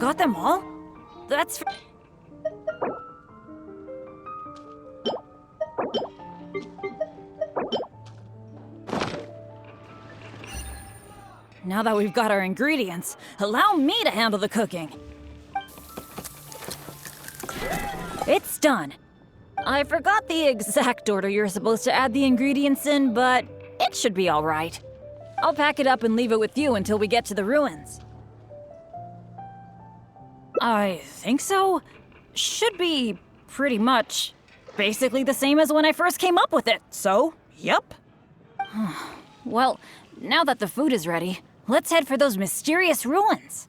got them all? That's... Now that we've got our ingredients, allow me to handle the cooking. It's done. I forgot the exact order you're supposed to add the ingredients in, but it should be all right. I'll pack it up and leave it with you until we get to the ruins. I think so. Should be pretty much basically the same as when I first came up with it, so, yep. Well, now that the food is ready, let's head for those mysterious ruins.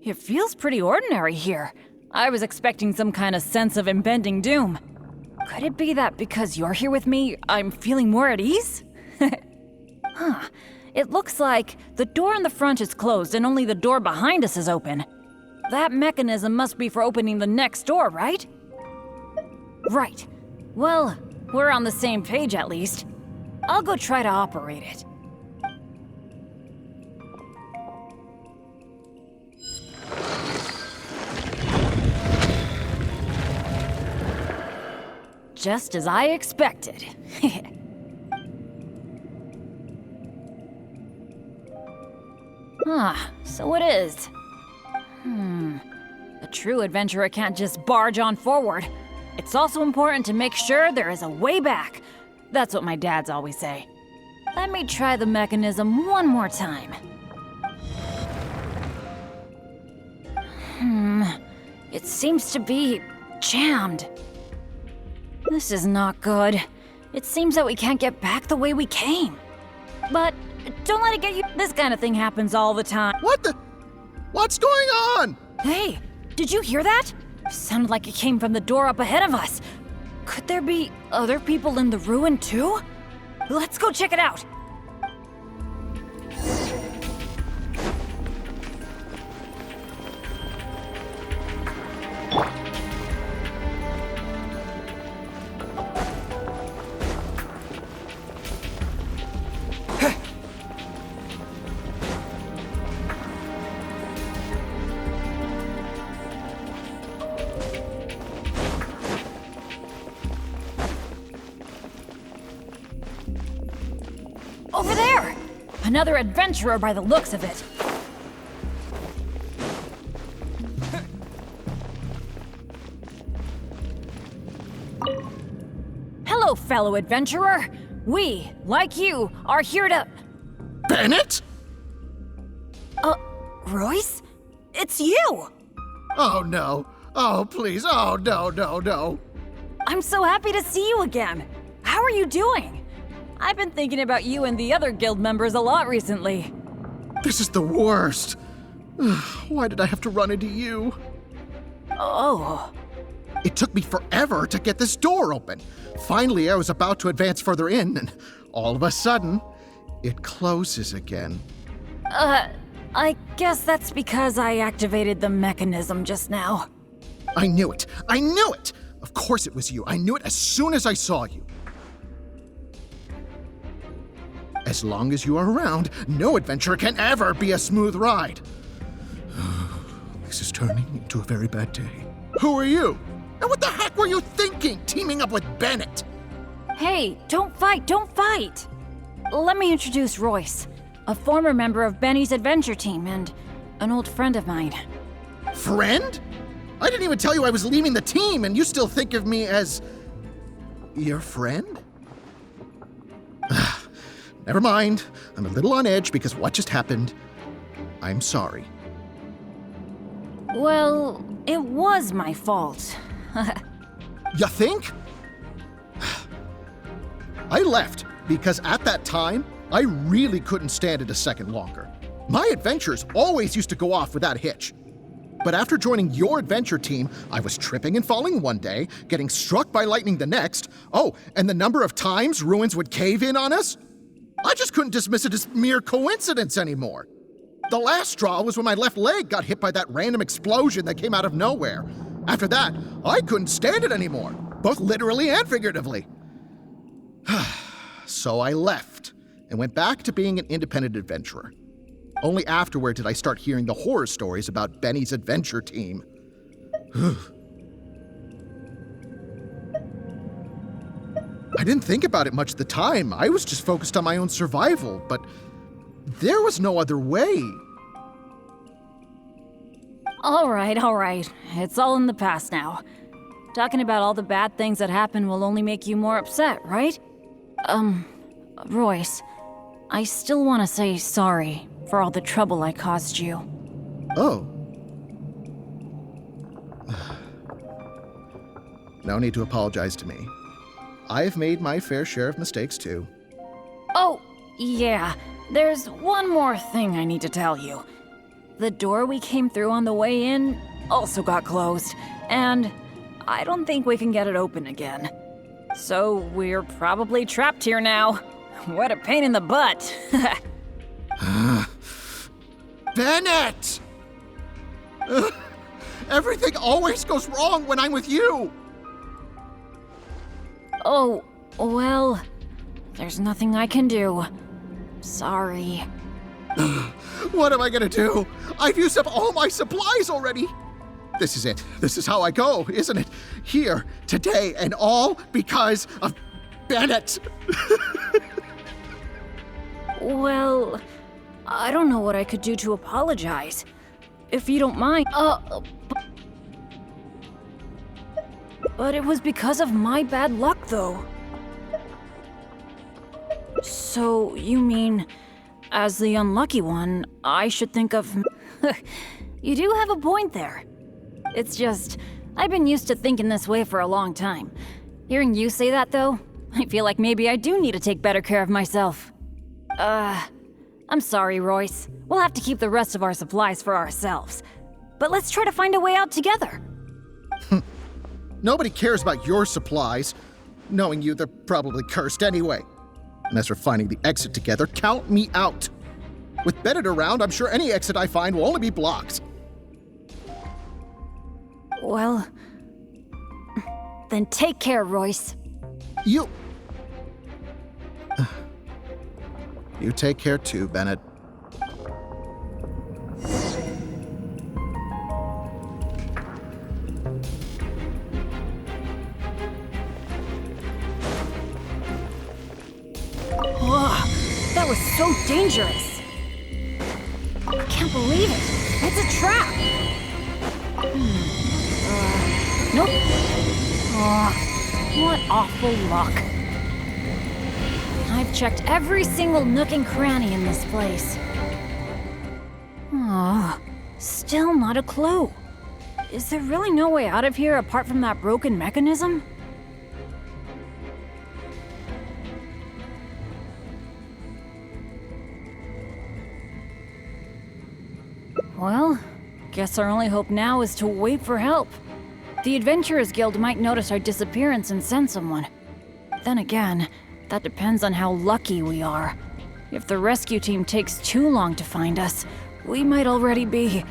It feels pretty ordinary here. I was expecting some kind of sense of impending doom. Could it be that because you're here with me, I'm feeling more at ease? Huh. It looks like the door in the front is closed and only the door behind us is open. That mechanism must be for opening the next door, right? Right. Well, we're on the same page at least. I'll go try to operate it. Just as I expected. So it is. A true adventurer can't just barge on forward. It's also important to make sure there is a way back. That's what my dads always say. Let me try the mechanism one more time. It seems to be jammed. This is not good. It seems that we can't get back the way we came. But don't let it get you. This kind of thing happens all the time. What the? What's going on? Hey, did you hear that? It sounded like it came from the door up ahead of us. Could there be other people in the ruin too? Let's go check it out. Over there! Another adventurer by the looks of it. Hello, fellow adventurer. We, like you, are here to... Bennett? Royce? It's you! Oh no. Oh please. Oh no. I'm so happy to see you again. How are you doing? I've been thinking about you and the other guild members a lot recently. This is the worst. Why did I have to run into you? Oh. It took me forever to get this door open. Finally, I was about to advance further in, and all of a sudden, it closes again. I guess that's because I activated the mechanism just now. I knew it. I knew it! Of course it was you. I knew it as soon as I saw you. As long as you are around, no adventure can ever be a smooth ride. This is turning into a very bad day. Who are you? And what the heck were you thinking, teaming up with Bennett? Hey, don't fight, don't fight! Let me introduce Royce, a former member of Benny's adventure team and an old friend of mine. Friend? I didn't even tell you I was leaving the team, and you still think of me as... your friend? Never mind. I'm a little on edge because what just happened. I'm sorry. Well, it was my fault. You think? I left because at that time, I really couldn't stand it a second longer. My adventures always used to go off without a hitch. But after joining your adventure team, I was tripping and falling one day, getting struck by lightning the next. Oh, and the number of times ruins would cave in on us? I just couldn't dismiss it as mere coincidence anymore. The last straw was when my left leg got hit by that random explosion that came out of nowhere. After that, I couldn't stand it anymore, both literally and figuratively. So I left and went back to being an independent adventurer. Only afterward did I start hearing the horror stories about Benny's adventure team. I didn't think about it much at the time. I was just focused on my own survival, but there was no other way. All right. It's all in the past now. Talking about all the bad things that happened will only make you more upset, right? Royce, I still want to say sorry for all the trouble I caused you. Oh. No need to apologize to me. I've made my fair share of mistakes too. Oh, yeah. There's one more thing I need to tell you. The door we came through on the way in also got closed, and I don't think we can get it open again. So we're probably trapped here now. What a pain in the butt. Bennett! Everything always goes wrong when I'm with you! Oh, well, there's nothing I can do. Sorry. What am I gonna do? I've used up all my supplies already! This is it. This is how I go, isn't it? Here, today, and all because of Bennett! Well, I don't know what I could do to apologize. If you don't mind. But it was because of my bad luck, though. So, you mean, as the unlucky one, I should think of... You do have a point there. It's just, I've been used to thinking this way for a long time. Hearing you say that, though, I feel like maybe I do need to take better care of myself. I'm sorry, Royce. We'll have to keep the rest of our supplies for ourselves. But let's try to find a way out together. Nobody cares about your supplies. Knowing you, they're probably cursed anyway. And as for finding the exit together, count me out. With Bennett around, I'm sure any exit I find will only be blocked. Well, then take care, Royce. You take care too, Bennett. That was so dangerous. I can't believe it. It's a trap. Nope. What awful luck. I've checked every single nook and cranny in this place. Still not a clue. Is there really no way out of here apart from that broken mechanism? Well, guess our only hope now is to wait for help. The Adventurers Guild might notice our disappearance and send someone. Then again, that depends on how lucky we are. If the rescue team takes too long to find us, we might already be...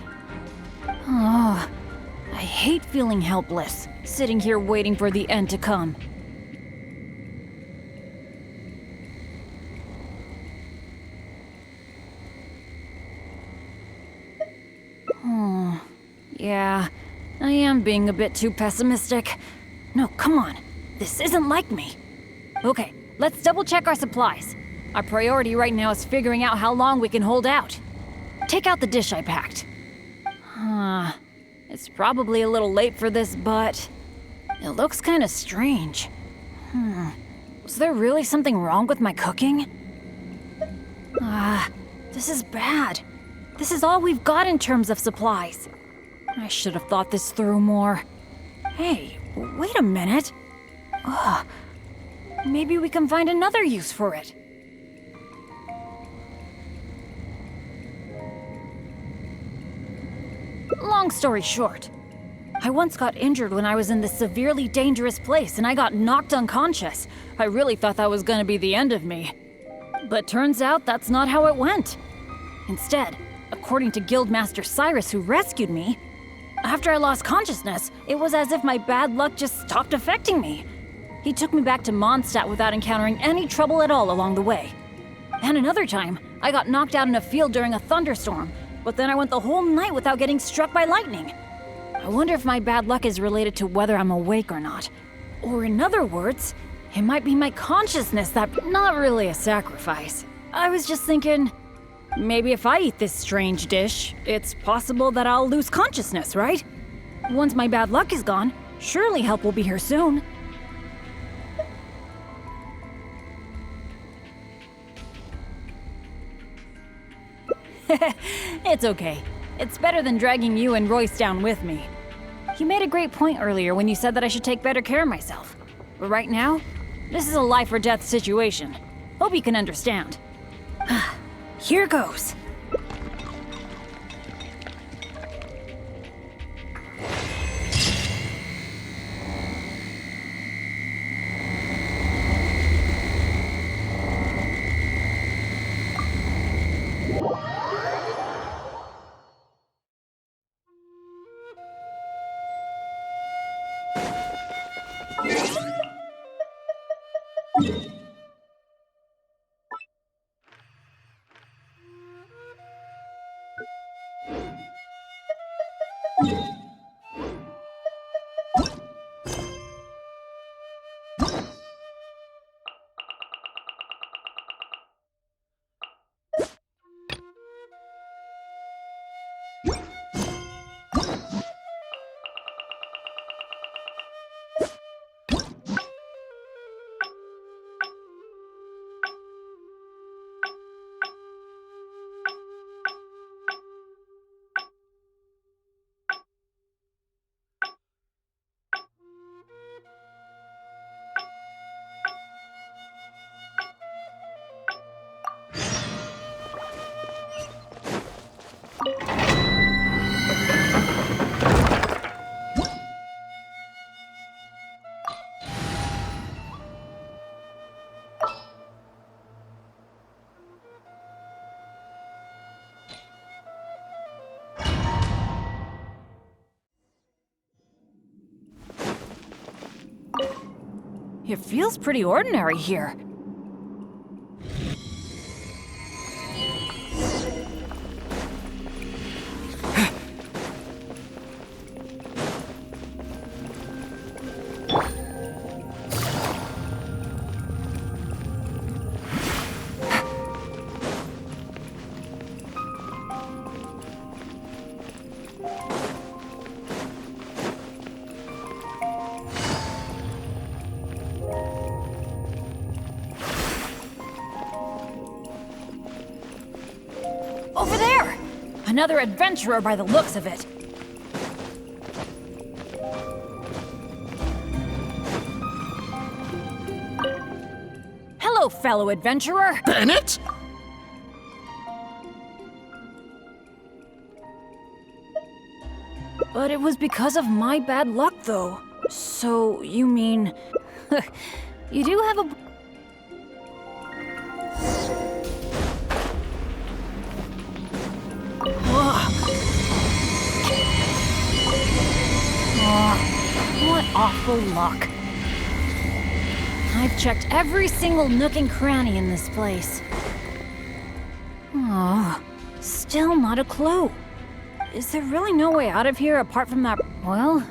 I hate feeling helpless, sitting here waiting for the end to come. I am being a bit too pessimistic. No, come on. This isn't like me. Okay, let's double check our supplies. Our priority right now is figuring out how long we can hold out. Take out the dish I packed. It's probably a little late for this, but it looks kind of strange. Was there really something wrong with my cooking? This is bad. This is all we've got in terms of supplies. I should have thought this through more. Hey, wait a minute. Maybe we can find another use for it. Long story short, I once got injured when I was in this severely dangerous place and I got knocked unconscious. I really thought that was gonna be the end of me. But turns out that's not how it went. Instead, according to Guildmaster Cyrus, who rescued me, after I lost consciousness, it was as if my bad luck just stopped affecting me. He took me back to Mondstadt without encountering any trouble at all along the way. And another time, I got knocked out in a field during a thunderstorm, but then I went the whole night without getting struck by lightning. I wonder if my bad luck is related to whether I'm awake or not. Or in other words, it might be my consciousness that... Not really a sacrifice. I was just thinking, maybe if I eat this strange dish, it's possible that I'll lose consciousness, right? Once my bad luck is gone, surely help will be here soon. It's okay. It's better than dragging you and Royce down with me. You made a great point earlier when you said that I should take better care of myself. But right now, this is a life or death situation. Hope you can understand. Here goes. It feels pretty ordinary here. Over there! Another adventurer by the looks of it. Hello, fellow adventurer! Bennett? But it was because of my bad luck, though. So, you mean... you do have a... What awful luck. I've checked every single nook and cranny in this place. Still not a clue. Is there really no way out of here apart from that? Well...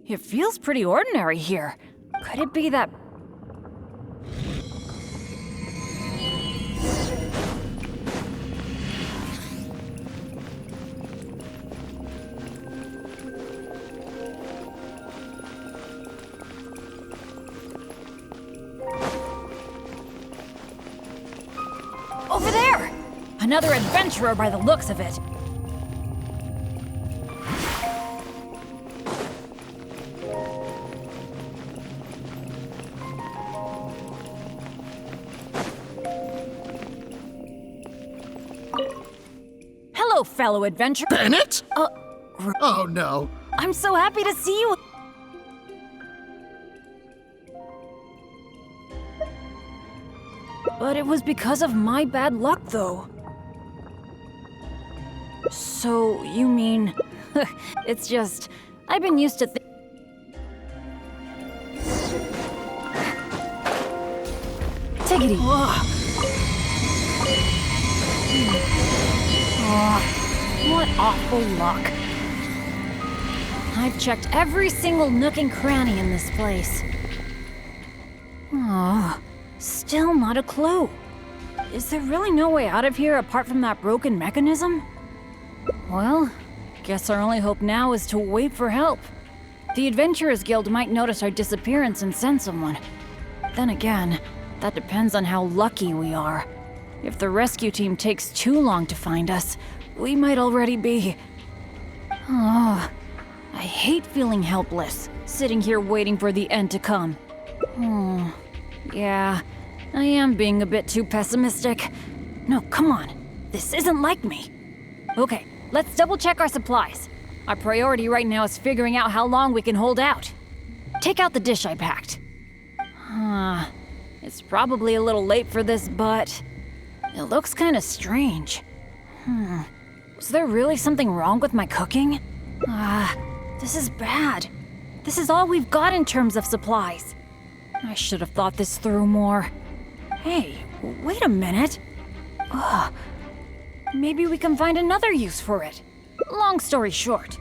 It feels pretty ordinary here. Could it be that... Over there! Another adventurer by the looks of it. Hello, fellow adventurer. Bennett? Oh no. I'm so happy to see you. But it was because of my bad luck, though. So, you mean... It's just... I've been used to Take it easy. What awful luck. I've checked every single nook and cranny in this place. Still not a clue. Is there really no way out of here apart from that broken mechanism? Well, guess our only hope now is to wait for help. The Adventurers Guild might notice our disappearance and send someone. Then again, that depends on how lucky we are. If the rescue team takes too long to find us, we might already be... I hate feeling helpless, sitting here waiting for the end to come. Yeah, I am being a bit too pessimistic. No, come on. This isn't like me. Okay, let's double check our supplies. Our priority right now is figuring out how long we can hold out. Take out the dish I packed. It's probably a little late for this, but... It looks kind of strange. Was there really something wrong with my cooking? This is bad. This is all we've got in terms of supplies. I should have thought this through more. Hey, wait a minute. Maybe we can find another use for it. Long story short,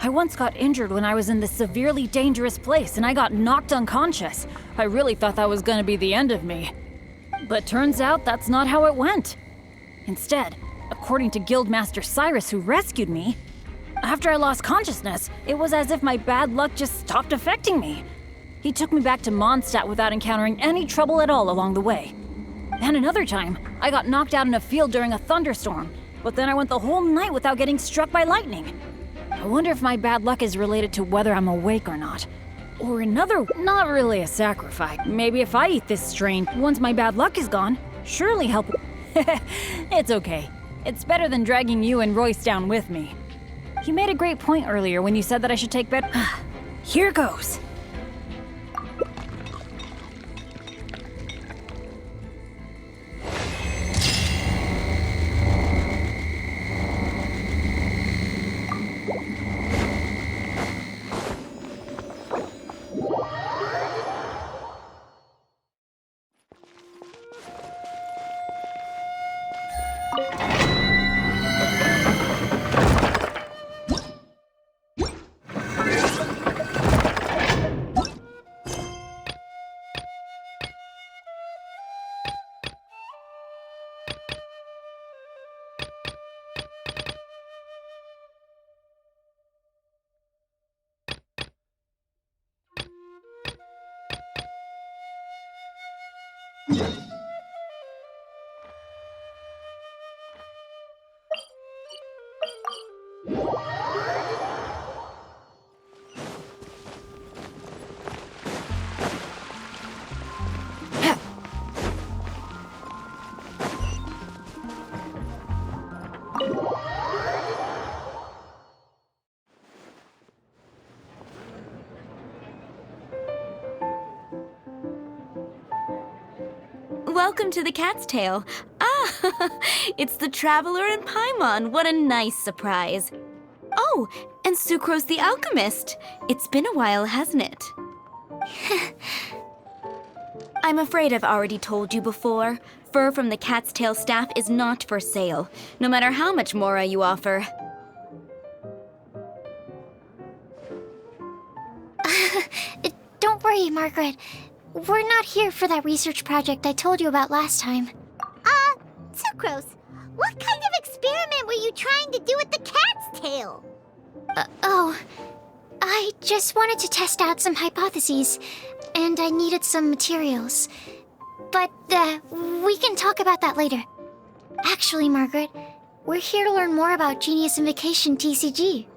I once got injured when I was in this severely dangerous place and I got knocked unconscious. I really thought that was gonna be the end of me. But turns out that's not how it went. Instead, according to Guildmaster Cyrus, who rescued me, after I lost consciousness, it was as if my bad luck just stopped affecting me. He took me back to Mondstadt without encountering any trouble at all along the way. And another time, I got knocked out in a field during a thunderstorm, but then I went the whole night without getting struck by lightning. I wonder if my bad luck is related to whether I'm awake or not. Or another, not really a sacrifice. Maybe if I eat this strain, once my bad luck is gone, surely help. It's okay. It's better than dragging you and Royce down with me. You made a great point earlier when you said that I should take bed. Here goes. Welcome to the Cat's Tail. Ah, it's the Traveler and Paimon. What a nice surprise. Oh, and Sucrose the Alchemist. It's been a while, hasn't it? I'm afraid I've already told you before. Fur from the Cat's Tail staff is not for sale, no matter how much mora you offer. Don't worry, Margaret. We're not here for that research project I told you about last time. Sucrose, what kind of experiment were you trying to do with the cat's tail? I just wanted to test out some hypotheses, and I needed some materials. But, we can talk about that later. Actually, Margaret, we're here to learn more about Genius Invocation TCG.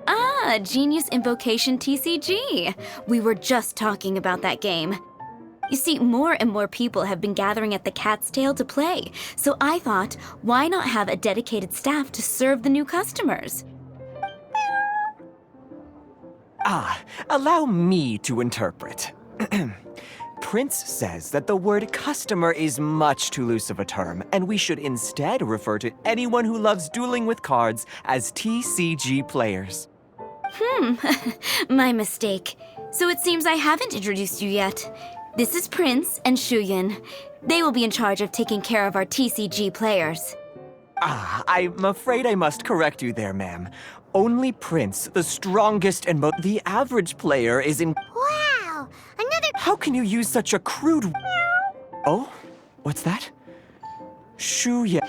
Ah, Genius Invocation TCG. We were just talking about that game. You see, more and more people have been gathering at the Cat's Tail to play, so I thought, why not have a dedicated staff to serve the new customers? Allow me to interpret. Prince says that the word customer is much too loose of a term, and we should instead refer to anyone who loves dueling with cards as TCG players. My mistake. So it seems I haven't introduced you yet. This is Prince and Shuyan. They will be in charge of taking care of our TCG players. I'm afraid I must correct you there, ma'am. Only Prince, the strongest and the average player is in— Wow, another— How can you use such a crude— Oh? What's that? Shuya—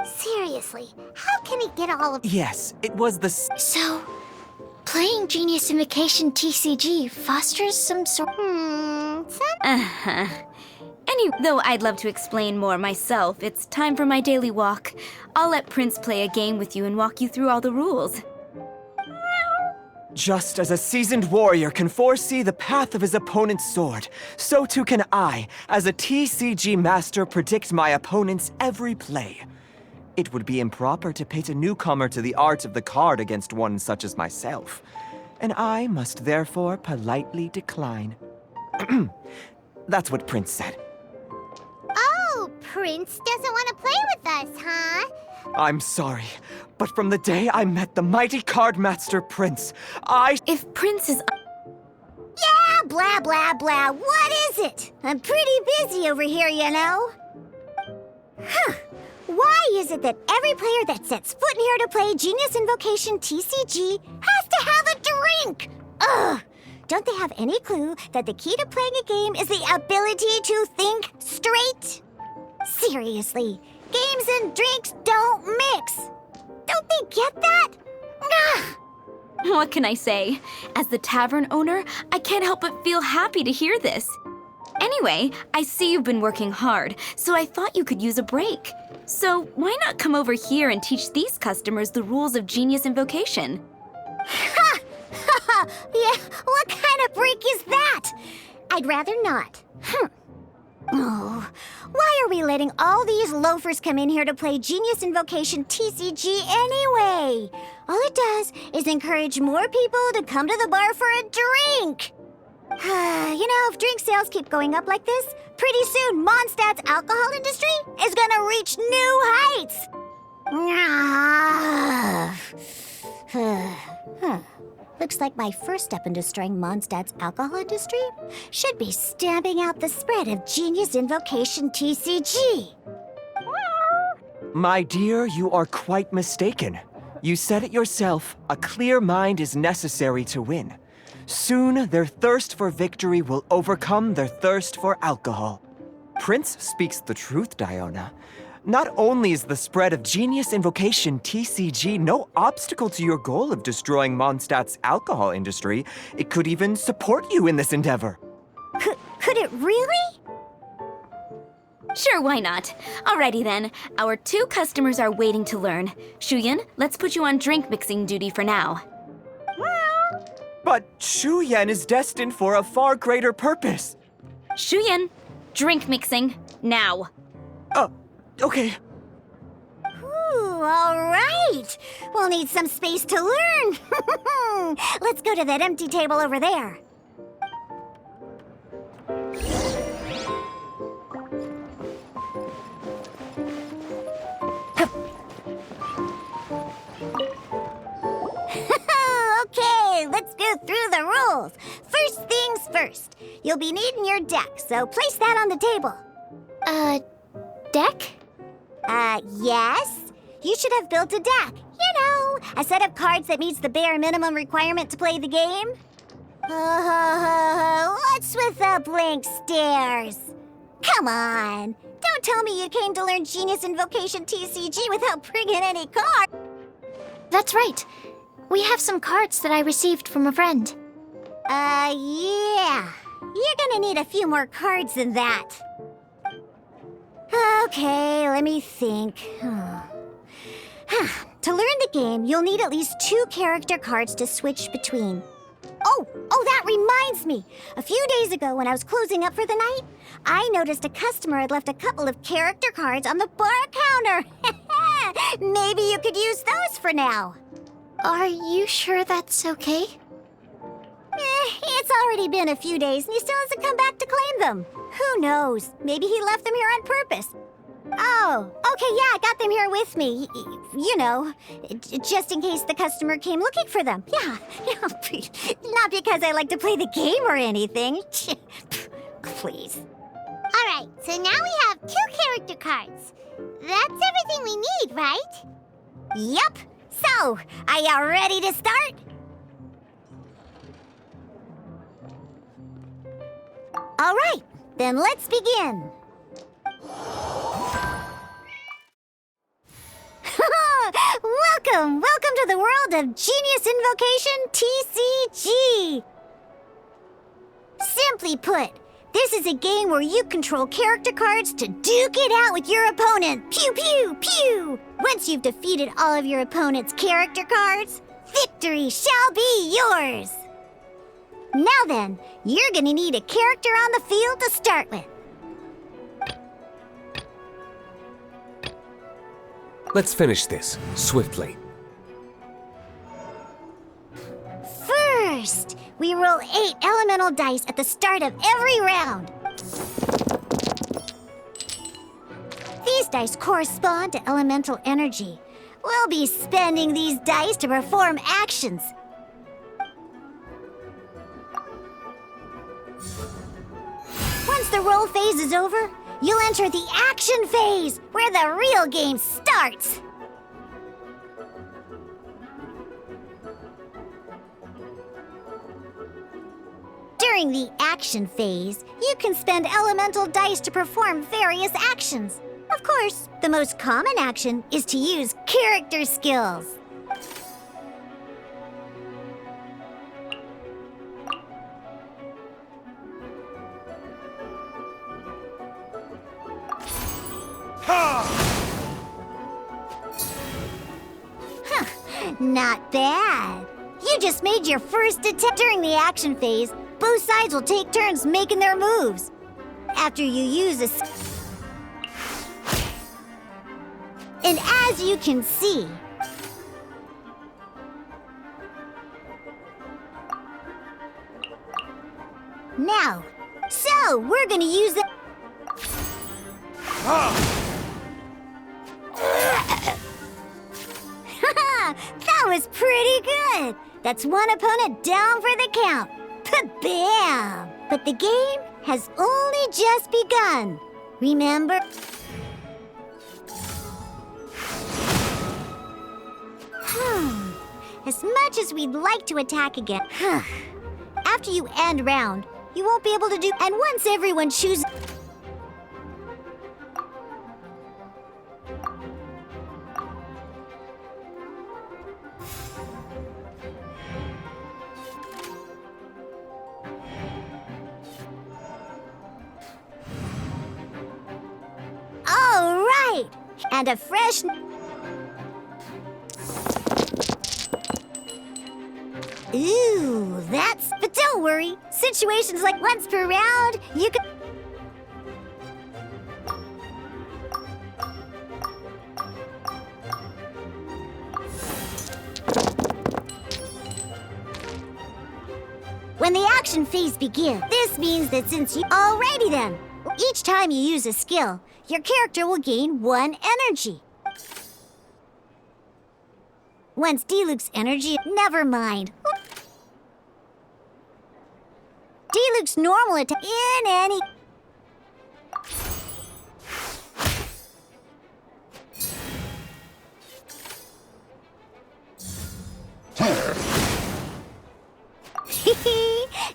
Seriously, how can he get all of— Yes, it was the— So, playing Genius Invocation TCG fosters some sort— Though I'd love to explain more myself, it's time for my daily walk. I'll let Prince play a game with you and walk you through all the rules. Just as a seasoned warrior can foresee the path of his opponent's sword, so too can I, as a TCG master, predict my opponent's every play. It would be improper to pit a newcomer to the art of the card against one such as myself, and I must therefore politely decline. That's what Prince said. Oh, Prince doesn't want to play with us, huh? I'm sorry, but from the day I met the mighty card master Prince, If Prince is... Yeah, blah, blah, blah. What is it? I'm pretty busy over here, you know. Why is it that every player that sets foot in here to play Genius Invocation TCG has to have a drink? Ugh! Don't they have any clue that the key to playing a game is the ability to think straight? Seriously, games and drinks don't mix. Don't they get that? Ugh! What can I say? As the tavern owner, I can't help but feel happy to hear this. Anyway, I see you've been working hard, so I thought you could use a break. So why not come over here and teach these customers the rules of Genius Invocation? Ha! Yeah, what kind of break is that? I'd rather not. Oh, why are we letting all these loafers come in here to play Genius Invocation TCG anyway? All it does is encourage more people to come to the bar for a drink. If drink sales keep going up like this, pretty soon Mondstadt's alcohol industry is gonna reach new heights. Looks like my first step in destroying Mondstadt's alcohol industry should be stamping out the spread of Genius Invocation TCG. My dear, you are quite mistaken. You said it yourself, a clear mind is necessary to win. Soon, their thirst for victory will overcome their thirst for alcohol. Prince speaks the truth, Diona. Not only is the spread of Genius Invocation TCG no obstacle to your goal of destroying Mondstadt's alcohol industry, it could even support you in this endeavor. Could it really? Sure, why not? Alrighty then. Our 2 customers are waiting to learn. Shuyan, let's put you on drink mixing duty for now. But Shuyan is destined for a far greater purpose. Shuyan, drink mixing, now. Okay. Ooh, all right. We'll need some space to learn. Let's go to that empty table over there. Okay, let's go through the rules. First things first. You'll be needing your deck, so place that on the table. Deck? Yes. You should have built a deck. You know, a set of cards that meets the bare minimum requirement to play the game. What's with the blank stares? Come on. Don't tell me you came to learn Genius Invocation TCG without bringing any cards. That's right. We have some cards that I received from a friend. Yeah. You're gonna need a few more cards than that. Okay, let me think. To learn the game, you'll need at least 2 character cards to switch between. Oh, that reminds me. A few days ago, when I was closing up for the night, I noticed a customer had left a couple of character cards on the bar counter. Maybe you could use those for now. Are you sure that's okay? It's already been a few days and he still hasn't come back to claim them. Who knows? Maybe he left them here on purpose. Oh, okay, yeah, I got them here with me. You know, just in case the customer came looking for them. Yeah, not because I like to play the game or anything. Please. All right, so now we have 2 character cards. That's everything we need, right? Yep. So, are you ready to start? All right, then let's begin. Welcome to the world of Genius Invocation TCG. Simply put, this is a game where you control character cards to duke it out with your opponent. Pew, pew, pew. Once you've defeated all of your opponent's character cards, victory shall be yours. Now then, you're gonna need a character on the field to start with. Let's finish this swiftly. First, we roll 8 elemental dice at the start of every round. These dice correspond to elemental energy. We'll be spending these dice to perform actions. Once the roll phase is over, you'll enter the action phase, where the real game starts. During the action phase, you can spend elemental dice to perform various actions. Of course, the most common action is to use character skills. Not bad. You just made your first attempt. During the action phase, both sides will take turns making their moves. After you use a... And as you can see... Now, so we're gonna use the... That was pretty good. That's one opponent down for the count. Bam! But the game has only just begun. Remember? As much as we'd like to attack again, after you end round, you won't be able to do... And once everyone chooses... And a fresh... Ooh, that's... But don't worry. Situations like once per round, you can... When the action phase begins, this means that since you... Alrighty then! Each time you use a skill, your character will gain 1 energy. Once Diluc's energy... Never mind. Diluc's normal attack... In any...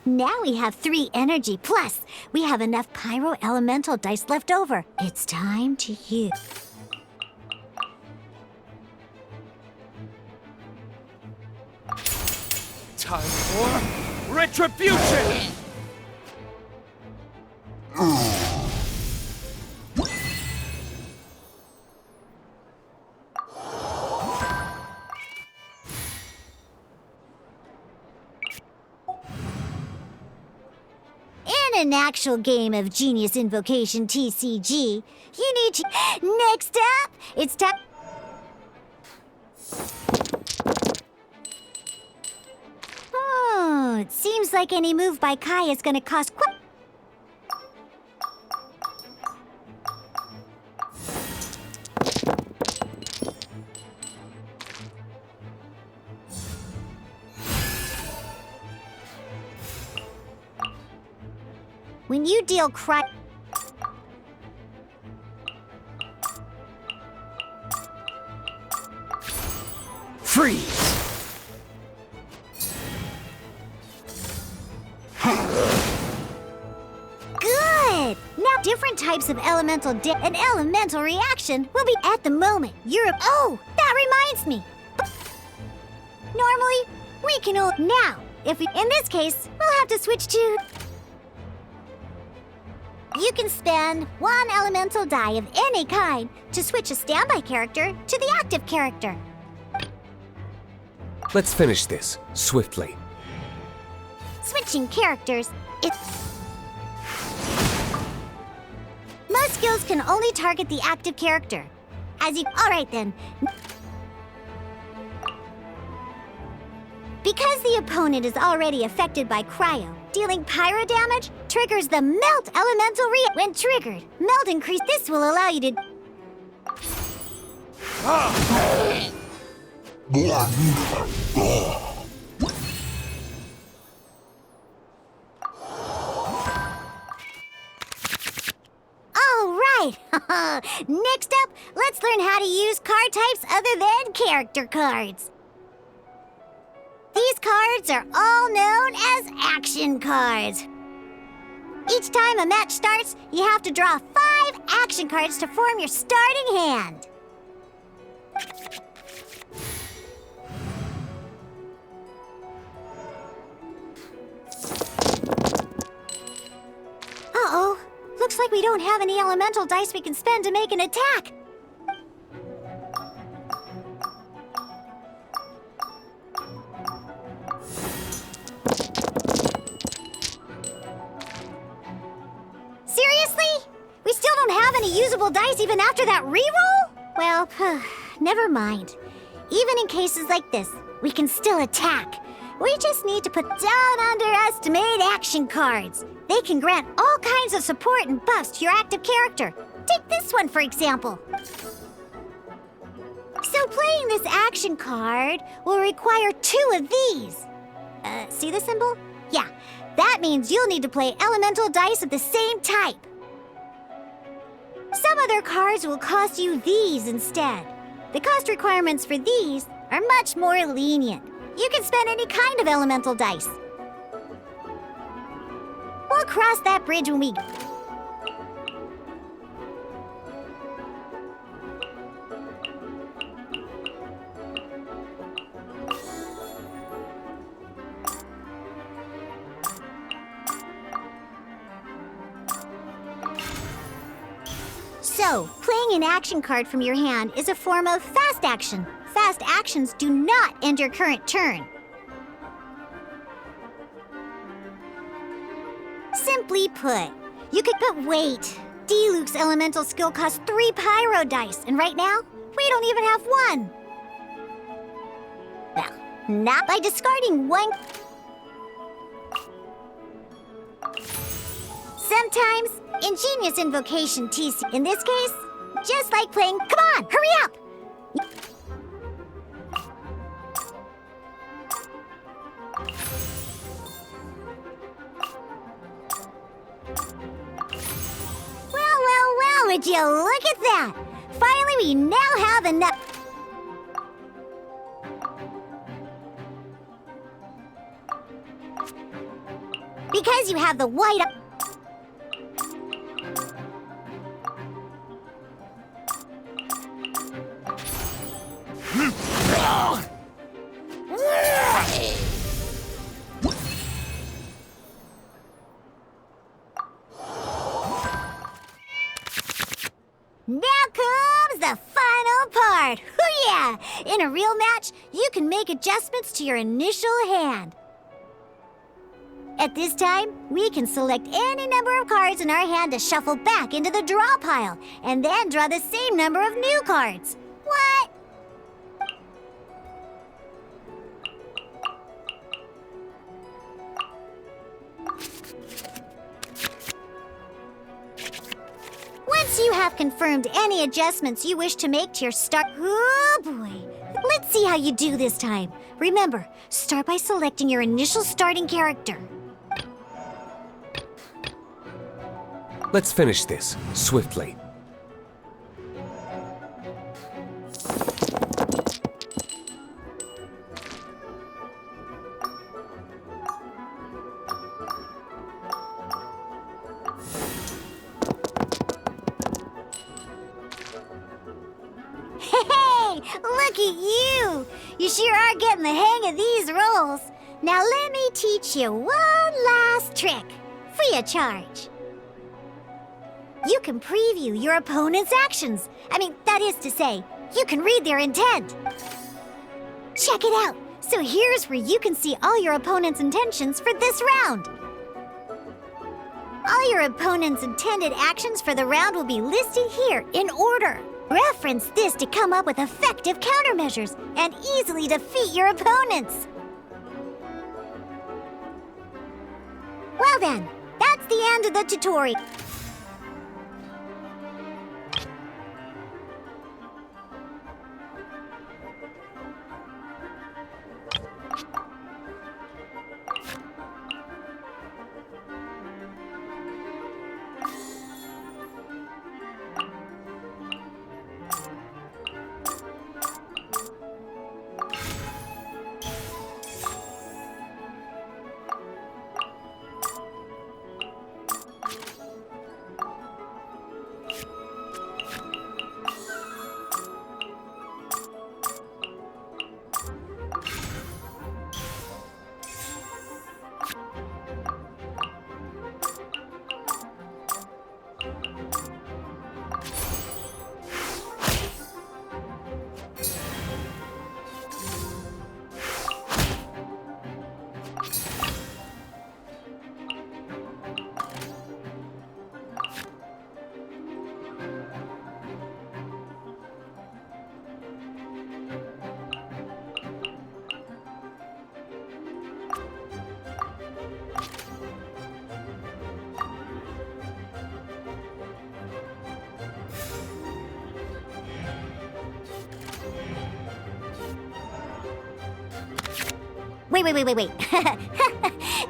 Now we have 3 energy, plus we have enough pyro elemental dice left over. It's time to use. Time for retribution! In an actual game of Genius Invocation TCG, you need to... Next up, it's time... Oh, it seems like any move by Kai is gonna cost When you deal Freeze! Good! Now different types of elemental an elemental reaction will be at the moment. Oh, that reminds me. Normally, we can now, if we... In this case, we'll have to switch to... You can spend 1 elemental die of any kind to switch a standby character to the active character. Let's finish this, swiftly. Switching characters, Most skills can only target the active character. Alright then. Because the opponent is already affected by cryo, dealing pyro damage triggers the melt elemental When triggered, melt increase. This will allow you to... Alright! Next up, let's learn how to use card types other than character cards. These cards are all known as action cards. Each time a match starts, you have to draw 5 action cards to form your starting hand. Uh-oh. Looks like we don't have any elemental dice we can spend to make an attack. Seriously? We still don't have any usable dice even after that reroll? Well, never mind. Even in cases like this, we can still attack. We just need to put down underestimated action cards. They can grant all kinds of support and buffs to your active character. Take this one, for example. So playing this action card will require 2 of these. See the symbol? Yeah, that means you'll need to play elemental dice of the same type. Some other cards will cost you these instead. The cost requirements for these are much more lenient. You can spend any kind of elemental dice. We'll cross that bridge when we... So, So, playing an action card from your hand is a form of fast action. Fast actions do not end your current turn. Simply put, but wait. D-Luke's elemental skill costs 3 pyro dice, and right now, we don't even have 1. Well, not by discarding 1. Sometimes, ingenious invocation TC. In this case, just like playing, come on, hurry up! Well, would you look at that? Finally, we now have enough. Because you have the white up. Now comes the final part! Hoo yeah! In a real match, you can make adjustments to your initial hand. At this time, we can select any number of cards in our hand to shuffle back into the draw pile, and then draw the same number of new cards. What? Once you have confirmed any adjustments you wish to make to your start... Oh boy! Let's see how you do this time. Remember, start by selecting your initial starting character. Let's finish this, swiftly. Hey, look at you! You sure are getting the hang of these rolls. Now let me teach you one last trick, free of charge. You can preview your opponent's actions. That is to say, you can read their intent. Check it out. So here's where you can see all your opponent's intentions for this round. All your opponent's intended actions for the round will be listed here in order. Reference this to come up with effective countermeasures and easily defeat your opponents. Well then, that's the end of the tutorial. Wait.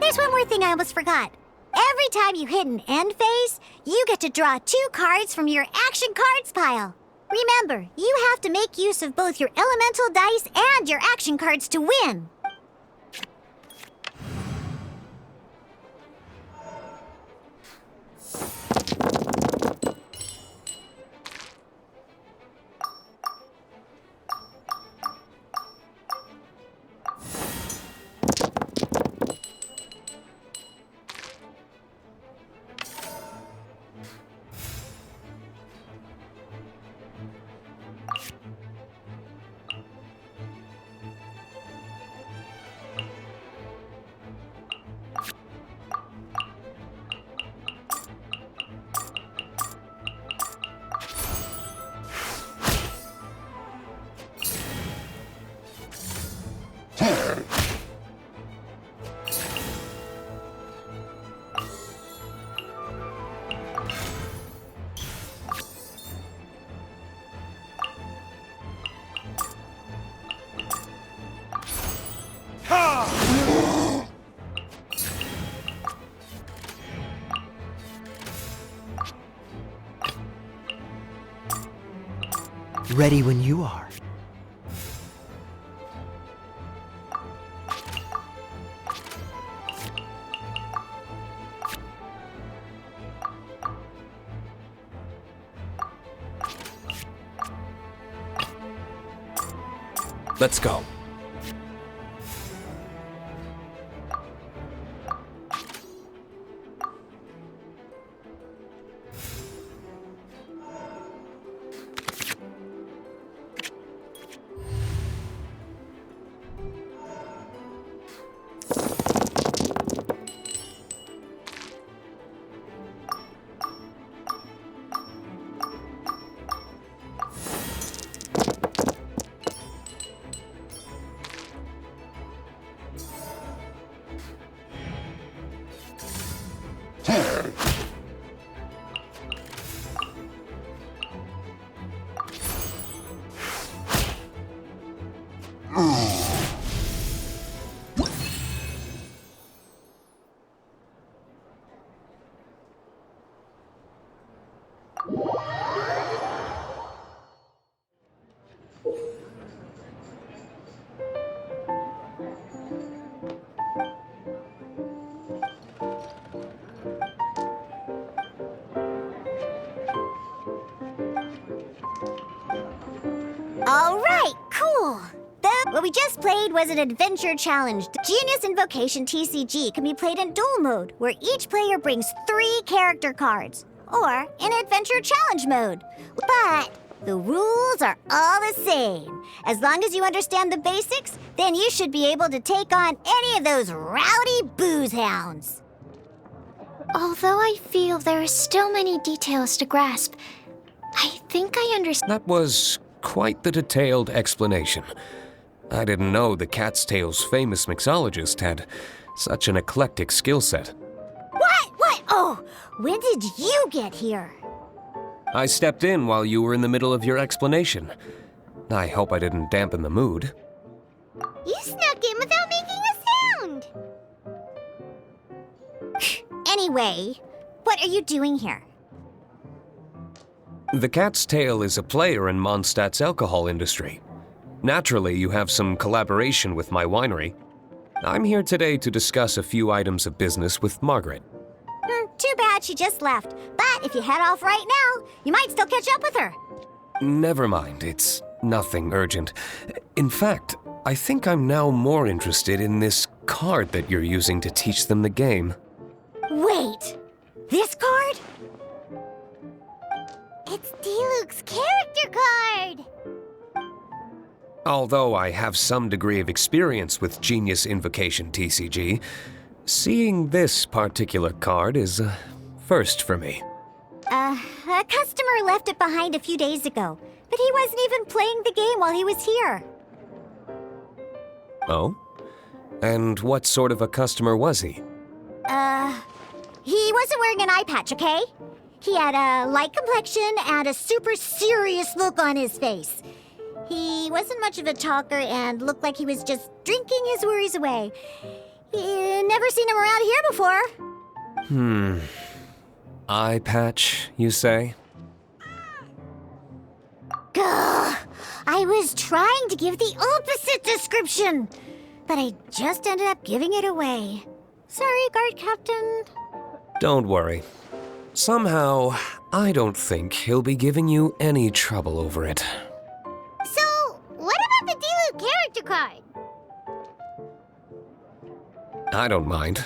There's one more thing I almost forgot. Every time you hit an end phase, you get to draw 2 cards from your action cards pile. Remember, you have to make use of both your elemental dice and your action cards to win. Ready when you are. Let's go. All right, cool. What we just played was an adventure challenge. Genius Invocation TCG can be played in duel mode, where each player brings 3 character cards, or in adventure challenge mode. But the rules are all the same. As long as you understand the basics, then you should be able to take on any of those rowdy booze hounds. Although I feel there are still many details to grasp, I think I understand. That was quite the detailed explanation. I didn't know the Cat's Tail's famous mixologist had such an eclectic skill set. What? Oh, when did you get here? I stepped in while you were in the middle of your explanation. I hope I didn't dampen the mood. You snuck in without making a sound. Anyway, what are you doing here? The Cat's Tail is a player in Mondstadt's alcohol industry. Naturally, you have some collaboration with my winery. I'm here today to discuss a few items of business with Margaret. Too bad she just left. But if you head off right now, you might still catch up with her. Never mind, it's nothing urgent. In fact, I think I'm now more interested in this card that you're using to teach them the game. Wait, this card? It's Diluc's character card. Although I have some degree of experience with Genius Invocation TCG, seeing this particular card is a first for me. A customer left it behind a few days ago, but he wasn't even playing the game while he was here. Oh? And what sort of a customer was he? He wasn't wearing an eye patch, okay? He had a light complexion and a super serious look on his face. He wasn't much of a talker and looked like he was just drinking his worries away. Never seen him around here before. Eye patch, you say? Gah! I was trying to give the opposite description, but I just ended up giving it away. Sorry, guard captain. Don't worry. Somehow, I don't think he'll be giving you any trouble over it. So, what about the Diluc character card? I don't mind.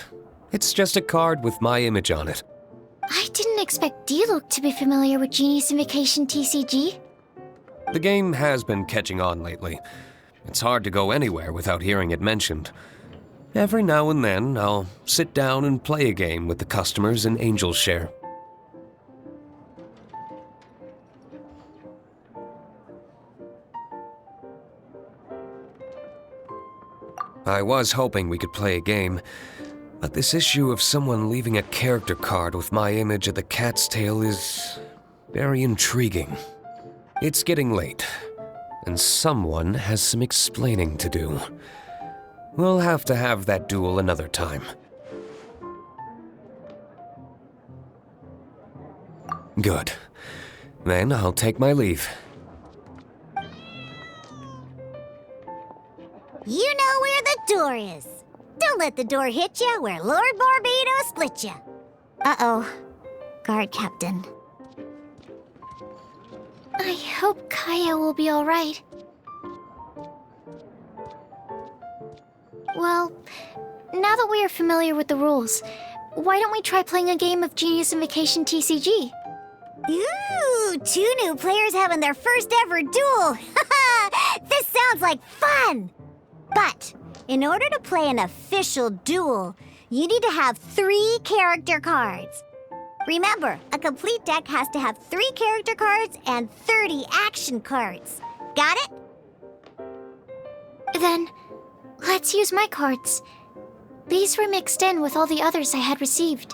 It's just a card with my image on it. I didn't expect Diluc to be familiar with Genius Invocation TCG. The game has been catching on lately. It's hard to go anywhere without hearing it mentioned. Every now and then, I'll sit down and play a game with the customers in Angel's Share. I was hoping we could play a game, but this issue of someone leaving a character card with my image at the cat's tail is very intriguing. It's getting late, and someone has some explaining to do. We'll have to have that duel another time. Good. Then I'll take my leave. You know where the door is. Don't let the door hit you where Lord Barbados split you. Uh-oh. Guard Captain. I hope Kaya will be alright. Well, now that we are familiar with the rules, why don't we try playing a game of Genius Invocation TCG? Ooh, 2 new players having their first ever duel. This sounds like fun. But in order to play an official duel, you need to have 3 character cards. Remember, a complete deck has to have 3 character cards and 30 action cards. Got it? Then, let's use my cards. These were mixed in with all the others I had received.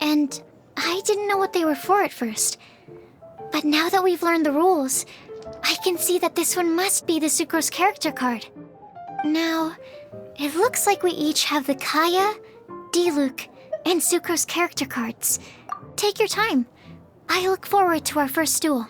And I didn't know what they were for at first. But now that we've learned the rules, I can see that this one must be the Sucrose character card. Now, it looks like we each have the Kaya, Diluc, and Sucrose character cards. Take your time. I look forward to our first duel.